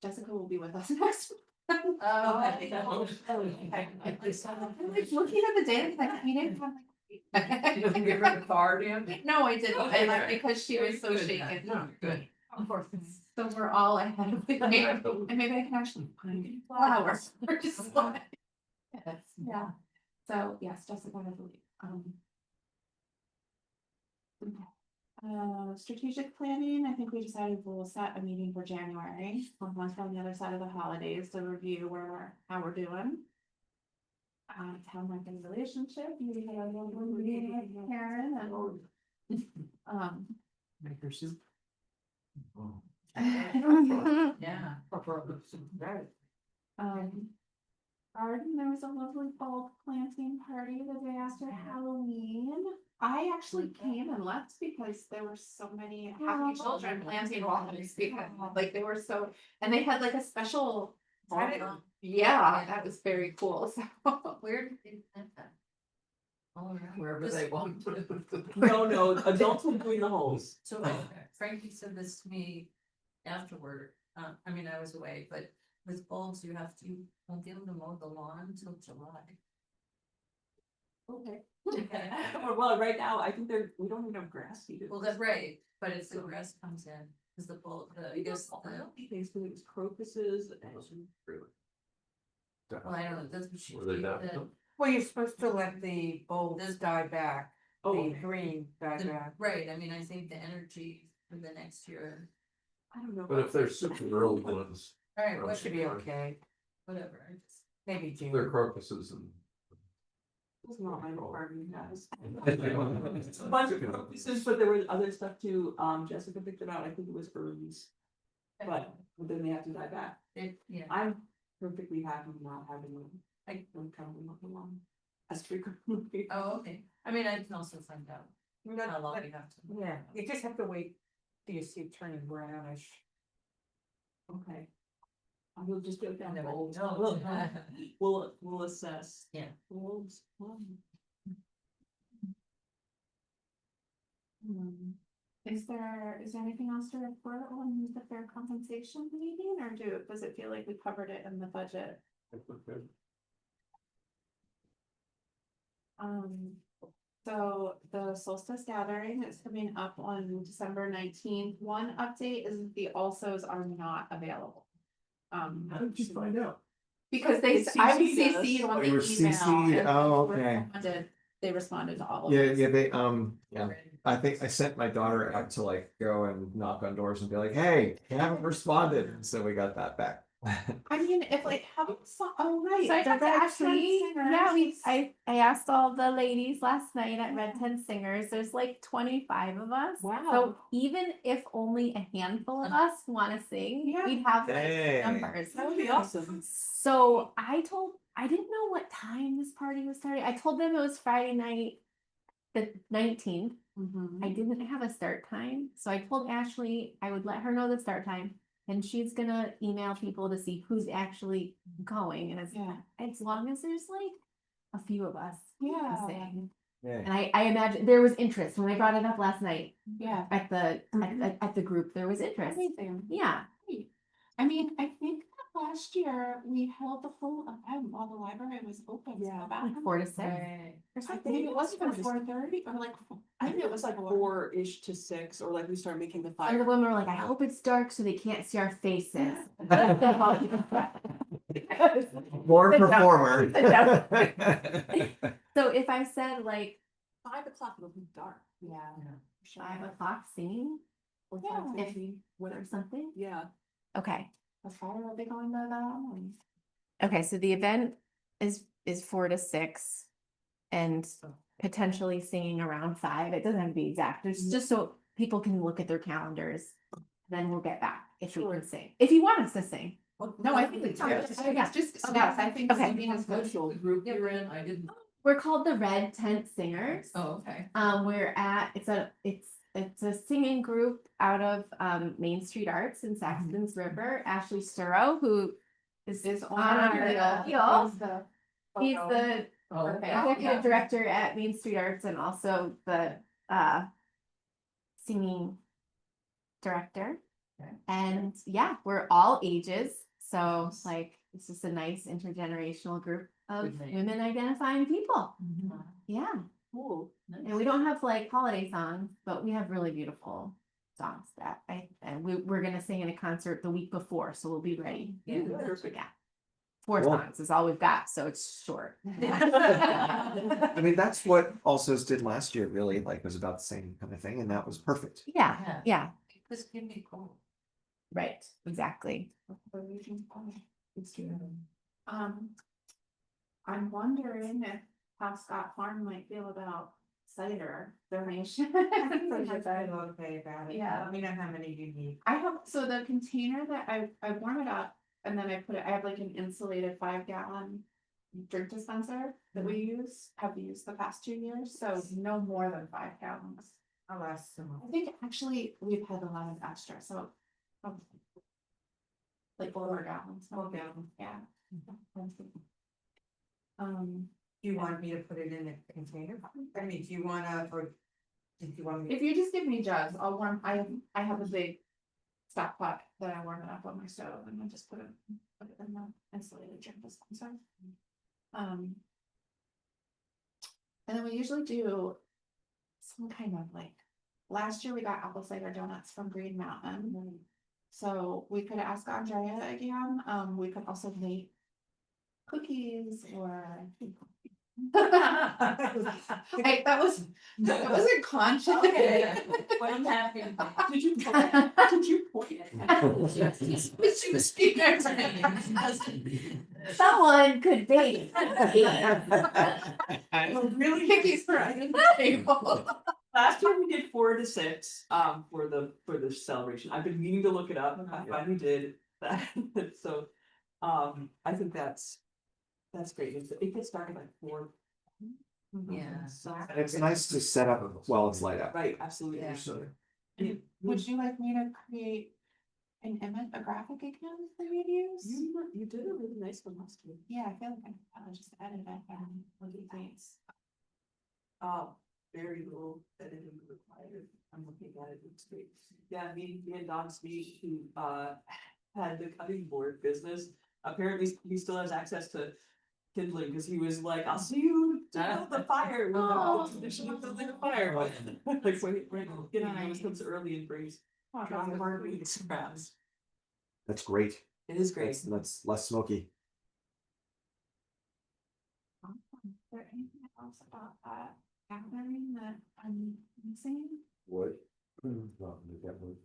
Jessica will be with us next week. I'm like looking at the date, like, we didn't have Did you give her the card in? No, I didn't, and like, because she was so Good, shaken. no, good. Of course. So we're all ahead of the game, and maybe I can actually find flowers. We're just like. Yes, yeah, so yes, Jessica, I believe, strategic planning, I think we decided we'll set a meeting for January, once we're on the other side of the holidays to review how we're doing. Town marketing relationship, we had a little meeting with Karen and, Make her soup. Yeah. Yeah. Garden, there was a lovely bulb planting party the day after Halloween. I actually came and left because there were so many happy children planting walnuts because like they were so, and they had like a special. Yeah, that was very cool. So Where did they plant that? All around. Wherever they want. No, adults will doing the holes. So Frankie said this to me afterward, I mean, I was away, but with bulbs, you won't get them to mow the lawn until July. Okay. Well, right now, I think we don't even have grass seeded. Well, that's right, but if the grass comes in, Is the bulk, I guess, Things, it was crocuses and. well, I don't know, that's what she. Were they down? the- Well, you're supposed to let the bulbs die back, Oh, the okay. green die the- back. Right, I mean, I think the energy for the next year, I don't know. But if they're super early ones, alright, Well, It should be okay, whatever, I just. maybe June. they're crocuses and. It's not my department, guys. I A bunch of crocuses, but there was other stuff too, Jessica picked it out, I think it was herbs, but then they have to die back. Yeah, I'm perfectly happy not having them. I don't count them along as frequently. oh, okay, I mean, I can also find out how long we have to. Yeah, you just have to wait till you see it turning brownish. Okay. I will just go down. Never bulbs. know. We'll assess. Yeah. Bulbs. Is there anything else to report on the fair compensation meeting, or does it feel like we covered it in the budget? So the solstice gathering is coming up on December 19th. One update is the alsos are not available. How did you find out? Because They I was CC'd us. CC'd on Oh, the you were email. CC'd. and Oh, they okay. responded to all of Yeah, us. yeah, yeah. I think I sent my daughter out to like go and knock on doors and be like, hey, you haven't responded, so we got that back. I mean, if like, oh, right. So I the talked to Red Ashley, Tent Singers. yeah, I asked all the ladies last night at Red Tent Singers, there's like 25 of us. Wow. So even if only a handful of us wanna sing, Yeah. we'd have like Dang. numbers. That would be awesome. So I didn't know what time this party was starting, I told them it was Friday night, the 19th. Mhm. I didn't have a start time, so I told Ashley I would let her know the start time. And she's gonna email people to see who's actually going, and Yeah. as long as there's like a few of us. Yeah. saying. Yeah. And I imagine there was interest when I brought it up last night Yeah. at the group, there was interest. Everything. Yeah, I mean, I think that last year we held the full event while the library was open. so Yeah. about like 4 to 6. Right. Or I something. think it was even 4 to 4:30 or like. I think it was like 4-ish to 6, or like we started making the Some of the fire. women were like, I hope it's dark so they can't see our faces. More performer. So if I said like 5 o'clock, it'll be dark. Yeah. 5 o'clock singing Or Yeah. 5:30, or whatever. something, Yeah. okay. That's how are they going to that? Okay, so the event is 4 to 6 and potentially singing around 5. It doesn't have to be exact. It's just so people can look at their calendars. Then we'll get back if we can sing. If you want us to sing. No, I think it's. Yes. It's just, yes, I think. Okay. singing is good. Social. Group you're in, I didn't, We're called the Red Tent Singers. oh, okay. We're at it's a singing group out of Main Street Arts in Saxton's River. Ashley Sturrow, who is on our heel. He's the Oh, okay. executive director at Main Street Arts and also the singing director. Okay. And yeah, we're all ages, so like it's just a nice intergenerational group of Good name. women identifying people. Mhm. Yeah, Cool. and we don't have like holiday songs, but we have really beautiful songs that we're gonna sing in a concert the week before, so we'll be ready. Yeah. Perfect. Yeah. 4 Cool. songs is all we've got, so it's short. I mean, that's what Alsos did last year, really, like, was about the same kind of thing, and that was perfect. Yeah, yeah, This can be cool. right, exactly. I'm wondering if how Scott Farm might feel about cider donation. Okay about it. Yeah. Let me know how many you need. I have, so the container that I warm it up and then I have like an insulated 5-gallon drink dispenser that we have used the past 2 years, so no more than 5 gallons. I'll ask some. I think actually we've had a lot of extra, so. Like 4 gallons. 4 gallons. Yeah. Do you want me to put it in a container? I mean, do you wanna, or did you want me? If you just give me jugs, I'll warm, I have a big stock pot that I warm it up on my stove and then just put it in the insulated drink dispenser. And then we usually do some kind of like last year we got apple cider donuts from Green Mountain. So we could ask Andrea again, we could also make cookies or. Hey, that wasn't conscious. Well, I'm happy. Did you point it? She was speaking. Someone could bake. Really? Cookies for under the table. Last year we did 4 to 6, for the celebration. I've been meaning to look it up. I finally did that. So, I think that's great. It gets started by 4. Yeah. So, And it's nice to set up while it's light up. right, absolutely. Yeah. So, and Would you like me to create an image, a graphic again for you to use? you did a really nice one last week. Yeah, I feel like I'll just edit it and look at things. Very little editing required. I'm looking at it, it's great. Yeah, me and Don Smee, who had the cutting board business, apparently he still has access to kindling, because he was like, I'll see you to build the fire. Oh. Tradition of building a fire. Like when he always comes early and brings dry hard wheat scraps. That's great. It is great. That's less smoky. Is there anything else about that gathering that I'm missing? Wood. Not to get wood.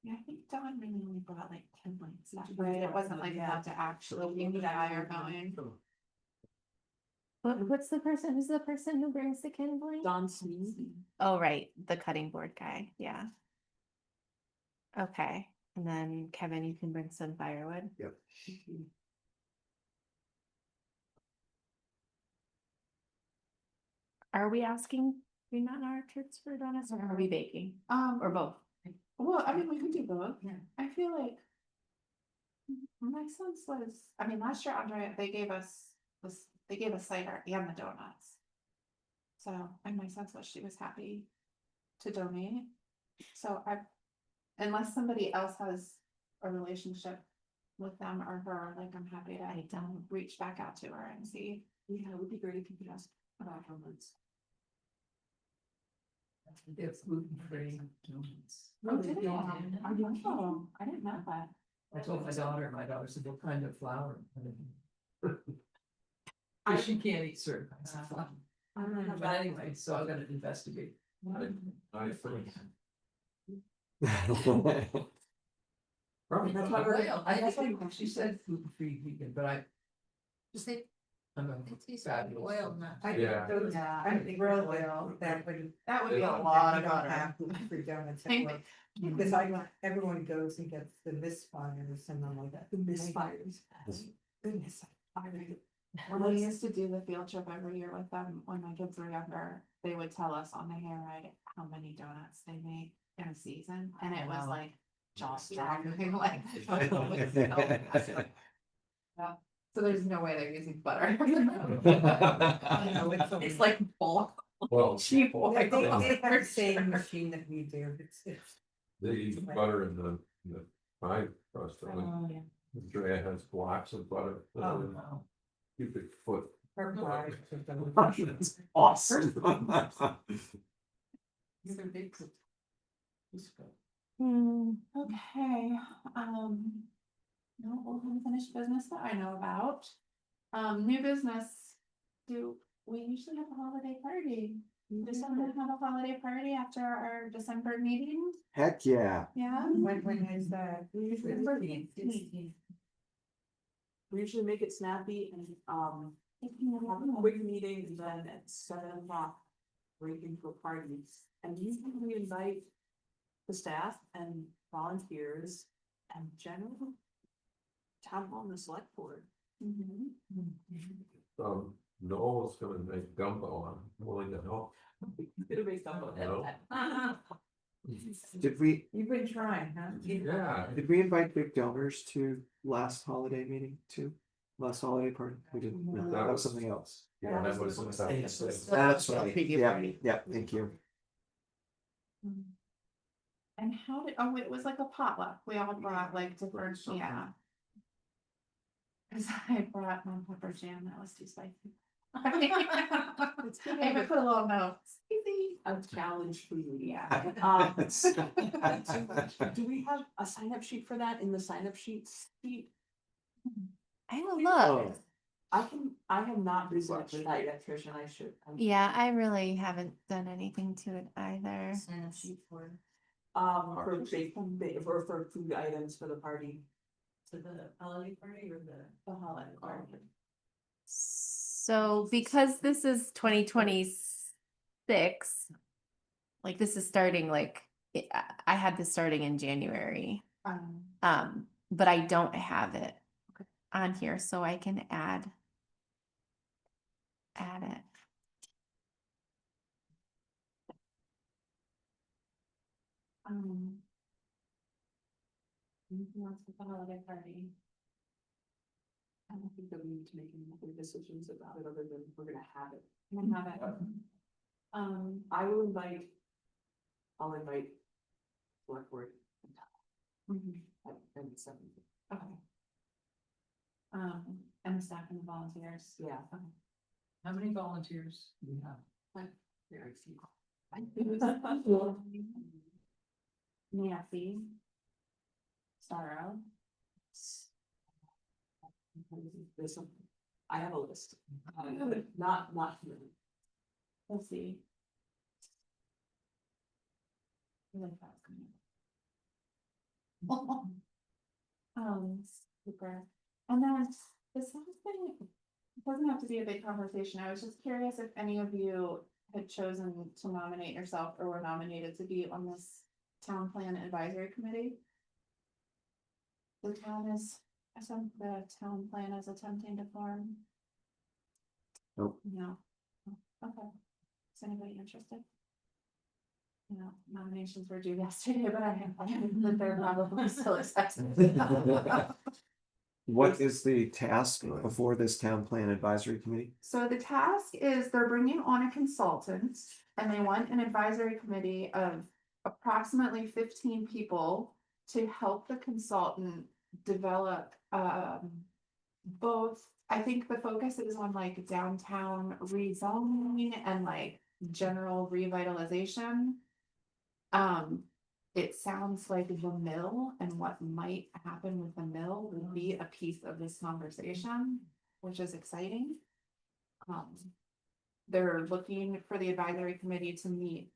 Yeah, I think Dawn really only brought like 10 stuff, right? It wasn't like enough to actually keep the fire going. Who's the person who brings the kindling? Don Smee. Oh, right, the cutting board guy, yeah. Okay, and then Kevin, you can bring some firewood. Yep. Are we asking Green Mountain Orchards for donuts or are we baking? Or both? Well, I mean, we could do both. Yeah. I feel like. My sense was, I mean, last year, Andrea, they gave us cider and the donuts. So, and my sense was she was happy to donate. So unless somebody else has a relationship with them or her, like, I'm happy to reach back out to her and see. Yeah, it would be great if you could ask about donuts. It's gluten-free donuts. Oh, did they? Oh, I didn't know that. I told my daughter said, what kind of flour? She can't eat certain kinds of flour. But anyway, so I'm gonna investigate. I think. Probably That's what we're- I think she said gluten-free vegan, but Just say, I'm a it tastes bad like little oil, son. not. Yeah. I think real oil, that would Be a lot of butter. have gluten-free donuts at Thank- work. Because everyone goes and gets the misfires and I'm like that. The misfires. Goodness. When we used to do the field trip every year with them, when my kids were younger, they would tell us on the hayride how many donuts they make in a season, and it was Wow. like jaw-dropping, like. Yeah, so there's no way they're using butter. It's like bulk. Well, Cheap oil. They have the same machine that we do, it's. they use butter in the pie crust. Oh, yeah. Andrea has blocks of butter. that Oh, are no. Cubic foot. Her pies are done. That's awesome. These are big. Okay, no old unfinished business that I know about. New business, do we usually have a holiday party? Does someone have a holiday party after our December meeting? Heck yeah. Yeah? When is that? We usually make it snappy and, have a quick meeting and then at 7 o'clock, breaking for parties. And usually we invite the staff and volunteers and general town hall and the select board. Noel's gonna make gumbo. I'm willing to help. It'll be something. No. Did we You've been trying, huh? Yeah. invite big donors to last holiday meeting too? Last holiday party? We didn't, no, that was something else. Yeah, that was. That's right. Yeah, yeah, thank you. And how did, oh, it was like a potluck, we all brought like different, yeah. Cause I brought my pepper jam, that was too spicy. It's good to I have put a little note. a challenge for you. Yeah. Do we have a sign up sheet for that in the sign up sheets? I will look. I have not researched that yet, Trish, and I should. Yeah, I really haven't done anything to it either. Sign up sheet for, For food items for the party. to the holiday party or The holiday party. So because this is 2026, like this is starting like, I had this starting in January. But I don't have it on here, so I can add it. Anything else with the holiday party? I don't think that we need to make any other decisions about it other than we're gonna have it. I'm gonna have it. I'll invite. Select board. Mhm. And seven. Okay. And the staff and the volunteers. Yeah. Okay. how many volunteers do we have? Very few. Nancy. Sorrow. There's some, I have a list, not really. Let's see. I like that. Super. And then this last thing, it doesn't have to be a big conversation. I was just curious if any of you had chosen to nominate yourself or were nominated to be on this town plan advisory committee. The town plan is attempting to form. Nope. No. Okay. Is anybody interested? No, nominations were due yesterday, but I have that they're probably still accepted. What is the task before this town plan advisory committee? So the task is they're bringing on a consultant and they want an advisory committee of approximately 15 people to help the consultant develop both. I think the focus is on like downtown rezoning and like general revitalization. It sounds like the mill and what might happen with the mill will be a piece of this conversation, which is exciting. They're looking for the advisory committee to meet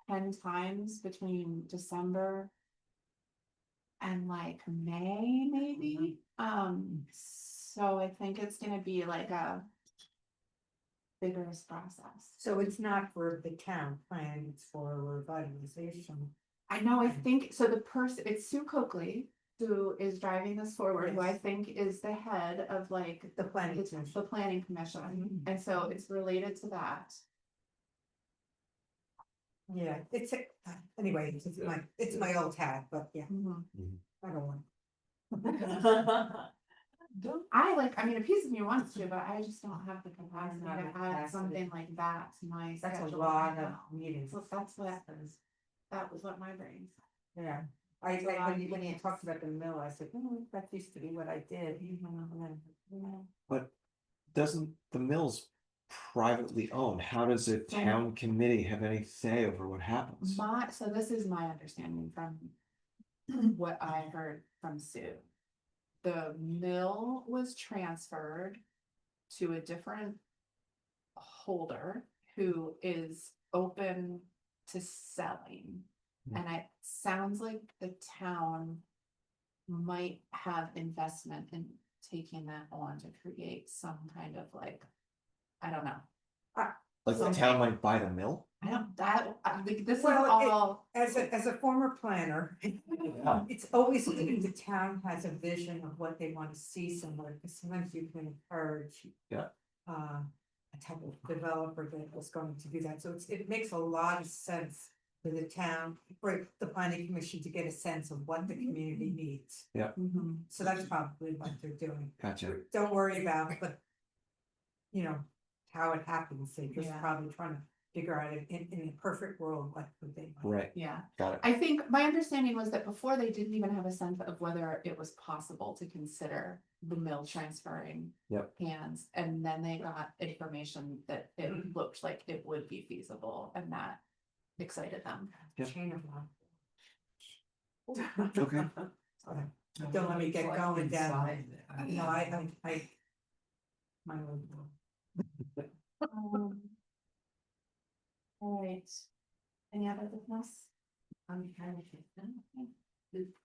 10 times between December and like May, maybe. So I think it's gonna be like a vigorous process. So it's not for the town plan, it's for revitalization. I know, I think, so the person, it's Sue Coakley, who is driving this forward, who I think is the head of like The planning it's commission. the planning commission, and so it's related to that. Yeah, anyway, it's my old hat, but yeah, Mhm. I don't want. I like, I mean, a piece of me wants to, but I just don't have the capacity not to the add capacity. something like that to my That's a schedule lot right of now. meetings. So that was what my brain said. Yeah, when you talked about the mill, I said, that used to be what I did. But doesn't the mill's privately owned? How does a town committee have any say over what happens? So this is my understanding from what I heard from Sue. The mill was transferred to a different holder who is open to selling. And it sounds like the town might have investment in taking that on to create some kind of like, I don't know. Like the town might buy the mill? I think this is Well, all. As a former planner, it's always good if the town has a vision of what they want to see somewhere, because sometimes you can encourage. Yeah. A type of developer that was going to do that, so it makes a lot of sense for the town, for the planning commission to get a sense of what the community needs. Mhm. So that's probably what they're doing. Gotcha. Don't worry about, but. You know, how it happens, they're just Yeah. probably trying to figure out in a perfect world, what would they want. Right, Yeah, got it. I think my understanding was that before they didn't even have a sense of whether it was possible to consider the mill transferring. Yep. Hands, and then they got information that it looked like it would be feasible, and that excited them. Yep. Chain of love. Okay. Don't let me get going down. No, I. My own. All right. Any other business? I'm kind of thinking,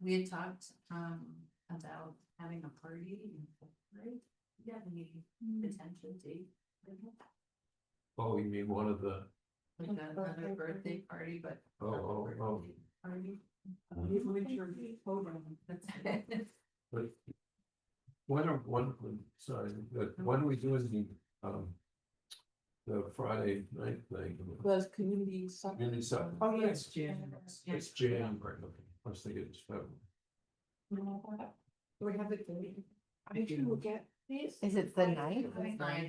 we had talked, about having a party in February. Do you have any potential date? Oh, you mean one of the, Like another birthday party, but. oh. Party. But sorry, but when are we doing the Friday night thing? The community. supper. Community supper. Oh, It's yes. January. It's January, okay. I was thinking it's February. Do we have a date? I can look at these. Is it the ninth?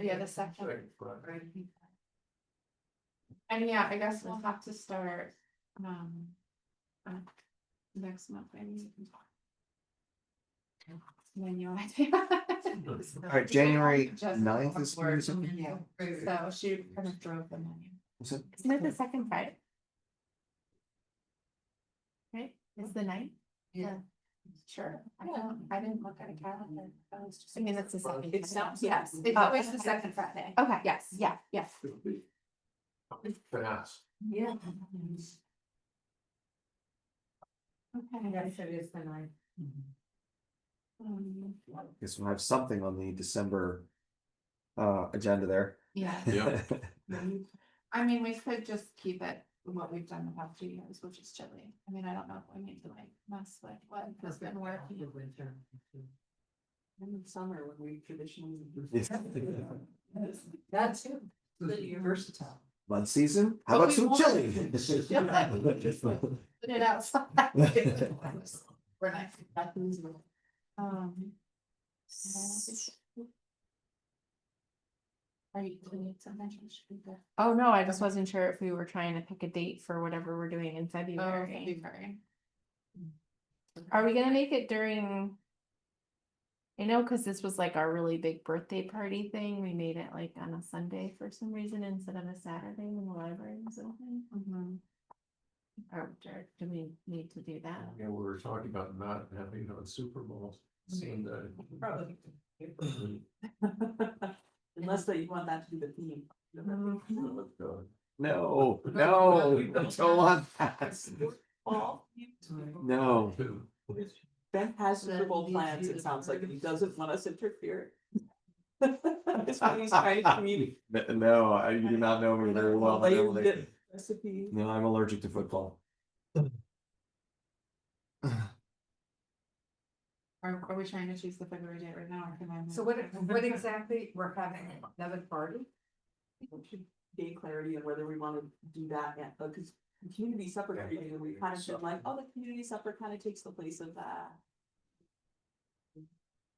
Yeah, the second. Second Friday. And yeah, I guess we'll have to start, uh, next month, maybe we can talk. Then you All right, January Just 9th is. word. something? Yeah. So she kind of drove the menu. Is it? Isn't it the second Friday? Right, it's the ninth? Yeah. Sure, I didn't look at a calendar. I was just. I mean, that's the second. It sounds. Yes, it's Oh, always the okay. second Friday. Okay, Yes, yeah. yes. It'll be fast. Yeah. Okay. Yes, it is the night. Guess we'll have something on the December agenda there. Yeah, Yeah. I mean, we could just keep it what we've done the past 2 years, which is chilly. I mean, I don't know if we need to like mess with what has been working. The winter. In the summer when we traditionally. That too. Pretty versatile. Mud season? How But about we some want- chili? Put it outside. We're nice. Are you doing something? Should we go? Oh, no, I just wasn't sure if we were trying to pick a date for whatever we're doing in Oh, February. February. Are we gonna make it during? I know, cause this was like our really big birthday party thing, we made it like on a Sunday for some reason instead of a Saturday when the library was open. Mhm. Or do we need to do that? Yeah, we were talking about not having it on Super Bowl, seeing that. Probably. Unless that you want that to be the theme. No, no, don't want that. Well, No. Ben has Super Bowl plans, it sounds like, and he doesn't want us interfere. That's why he's trying to communicate. No, you do not know me very well. Layered recipe. No, I'm allergic to football. Are we trying to choose the February date right now, or can I? So what exactly, we're having another party? We should gain clarity on whether we wanna do that yet, because the community supper committee, we kind of feel like, oh, the community supper kind of takes the place of that.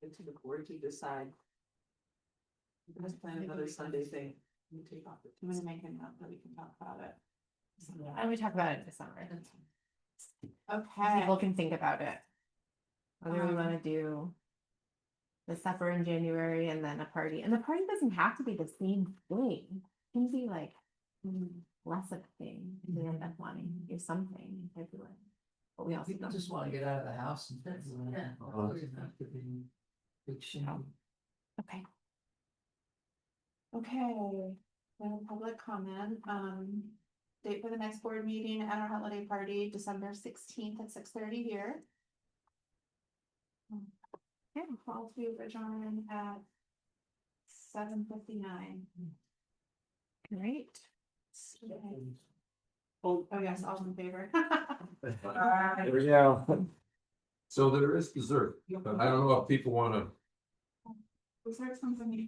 And to the board to decide. Let's plan another Sunday thing. We take off the. I'm gonna make a note that we can talk about it. And we talk about it in December. Okay. People can think about it. Whether we Um, wanna do. The supper in January and then a party, and the party doesn't have to be the same thing, it can be like. Less of a thing, if we end up wanting to do something in February. But we also People don't. just wanna get out of the house and. Yeah. Big show. Okay, Okay, we have a public comment, date for the next board meeting and our holiday party, December 16th at 6:30 here. Okay, call to adjourn at 7:59. great. Oh, yes, all in favor. There we go. So there is dessert, but I don't know if people wanna Was there something you